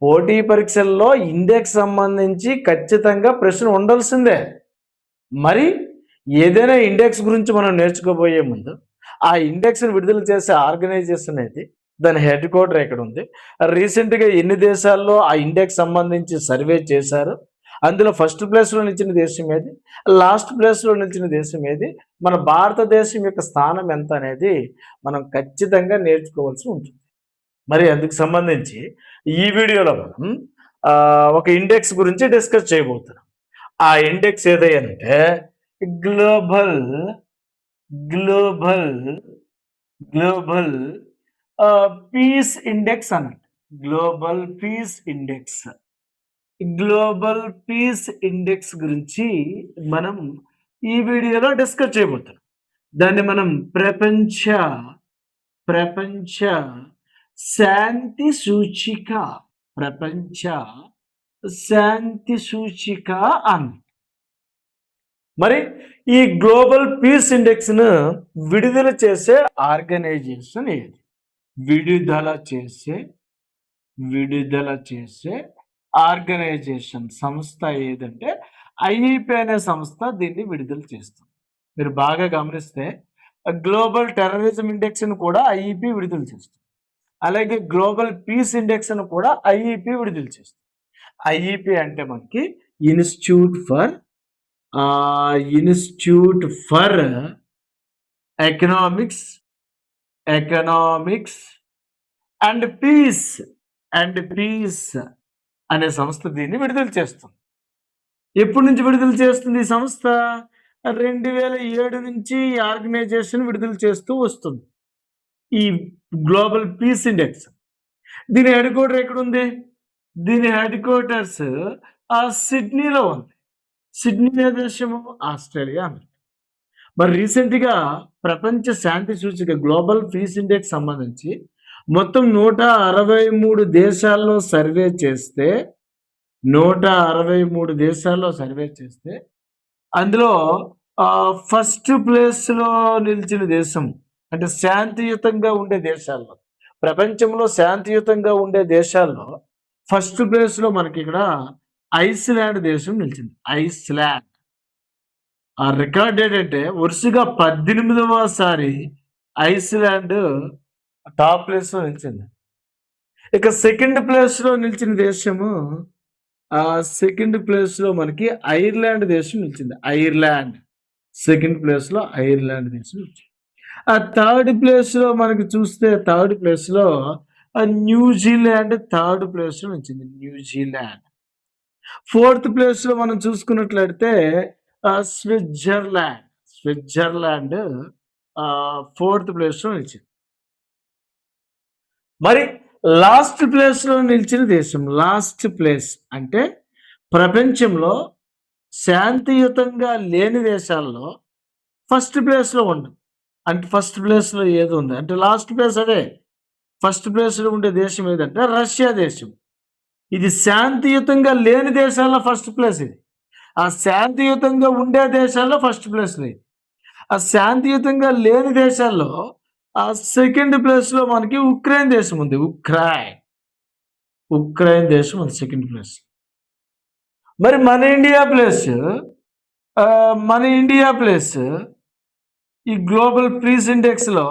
పోటీ పరీక్షల్లో ఇండెక్స్ సంబంధించి ఖచ్చితంగా ప్రశ్న ఉండాల్సిందే. మరి ఏదైనా ఇండెక్స్ గురించి మనం నేర్చుకోబోయే ముందు ఆ ఇండెక్స్ని విడుదల చేసే ఆర్గనైజేషన్ ఏది, దాని హెడ్ క్వార్టర్ ఎక్కడ ఉంది, రీసెంట్గా ఎన్ని దేశాల్లో ఆ ఇండెక్స్ సంబంధించి సర్వే చేశారు, అందులో ఫస్ట్ ప్లేస్లో నిలిచిన దేశం ఏది, లాస్ట్ ప్లేస్లో నిలిచిన దేశం ఏది, మన భారతదేశం యొక్క స్థానం ఎంత అనేది మనం ఖచ్చితంగా నేర్చుకోవాల్సి ఉంటుంది. మరి అందుకు సంబంధించి ఈ వీడియోలో మనం ఒక ఇండెక్స్ గురించి డిస్కస్ చేయబోతున్నాం. ఆ ఇండెక్స్ ఏదయ్యానంటే global global global peace index అన్నట్టు. Global peace index global peace index గురించి మనం ఈ వీడియోలో డిస్కస్ చేయబోతున్నాం. దాన్ని మనం ప్రపంచ శాంతి సూచిక ప్రపంచ శాంతి సూచిక అని. మరి ఈ గ్లోబల్ పీస్ ఇండెక్స్ ను విడుదల చేసే ఆర్గనైజేషన్ ఏది? విడుదల చేసే ఆర్గనైజేషన్ సంస్థ ఏదంటే ఐఈపీ అనే సంస్థ దీన్ని విడుదల చేస్తుంది. మీరు బాగా గమనిస్తే గ్లోబల్ టెర్రరిజం ఇండెక్స్ ను కూడా ఐఈపీ విడుదల చేస్తుంది. అలాగే గ్లోబల్ పీస్ ఇండెక్స్ ను కూడా ఐఈపీ విడుదల చేస్తుంది. ఐఈపీ అంటే మనకి Institute for Economics and Peace అనే సంస్థ దీన్ని విడుదల చేస్తుంది. ఎప్పటి నుంచి విడుదల చేస్తుంది ఈ సంస్థ? 2007 నుంచి ఈ ఆర్గనైజేషన్ విడుదల చేస్తూ వస్తుంది ఈ గ్లోబల్ పీస్ ఇండెక్స్. దీని హెడ్ క్వార్టర్ ఎక్కడుంది? దీని హెడ్ క్వార్టర్స్ సిడ్నీలో ఉంది. సిడ్నీ ఏ దేశము? ఆస్ట్రేలియా. మరి రీసెంట్గా ప్రపంచ శాంతి సూచిక గ్లోబల్ పీస్ ఇండెక్స్ సంబంధించి మొత్తం 163 దేశాల్లో సర్వే చేస్తే 163 దేశాల్లో సర్వే చేస్తే అందులో ఫస్ట్ ప్లేస్లో నిలిచిన దేశం అంటే శాంతియుతంగా ఉండే దేశాల్లో, ప్రపంచంలో శాంతియుతంగా ఉండే దేశాల్లో ఫస్ట్ ప్లేస్లో మనకి ఇక్కడ ఐస్లాండ్ దేశం నిలిచింది. ఐస్లాండ్ ఆ రికార్డ్ ఏంటంటే వరుసగా 18వసారి ఐస్లాండ్ టాప్ ప్లేస్లో నిలిచింది. ఇక సెకండ్ ప్లేస్లో నిలిచిన దేశము సెకండ్ ప్లేస్లో మనకి ఐర్లాండ్ దేశం నిలిచింది. ఐర్లాండ్ సెకండ్ ప్లేస్లో ఐర్లాండ్ దేశం నిలిచింది. ఆ థర్డ్ ప్లేస్లో మనకి చూస్తే థర్డ్ ప్లేస్లో న్యూజిలాండ్ థర్డ్ ప్లేస్లో నిలిచింది. న్యూజిలాండ్ ఫోర్త్ ప్లేస్లో మనం చూసుకున్నట్లయితే స్విట్జర్లాండ్ ఫోర్త్ ప్లేస్లో నిలిచింది. మరి లాస్ట్ ప్లేస్లో నిలిచిన దేశం, లాస్ట్ ప్లేస్ అంటే ప్రపంచంలో శాంతియుతంగా లేని దేశాల్లో ఫస్ట్ ప్లేస్లో ఉండదు. అంటే ఫస్ట్ ప్లేస్లో ఏది ఉంది అంటే లాస్ట్ ప్లేస్ అదే. ఫస్ట్ ప్లేస్లో ఉండే దేశం ఏదంటే రష్యా దేశం. ఇది శాంతియుతంగా లేని దేశాల్లో ఫస్ట్ ప్లేస్. ఇది ఆ శాంతియుతంగా ఉండే దేశాల్లో ఫస్ట్ ప్లేస్లో ఇది. ఆ శాంతియుతంగా లేని దేశాల్లో ఆ సెకండ్ ప్లేస్లో మనకి ఉక్రెయిన్ దేశం ఉంది. ఉక్రెయిన్ దేశం ఉంది సెకండ్ ప్లేస్. మరి మన ఇండియా ప్లేస్ ఈ గ్లోబల్ పీస్ ఇండెక్స్లో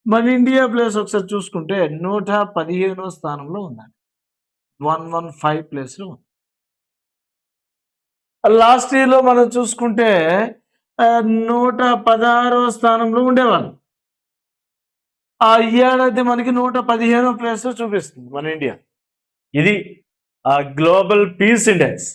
మన ఇండియా ప్లేస్ ఒకసారి చూసుకుంటే 115వ స్థానంలో ఉందండి. 115 ప్లేస్లో ఉంది. లాస్ట్ ఇయర్లో మనం చూసుకుంటే 116వ స్థానంలో ఉండేవాళ్ళు. ఆ ఏడాది మనకి 115వ ప్లేస్లో చూపిస్తుంది మన ఇండియా. ఇది ఆ గ్లోబల్ పీస్ ఇండెక్స్.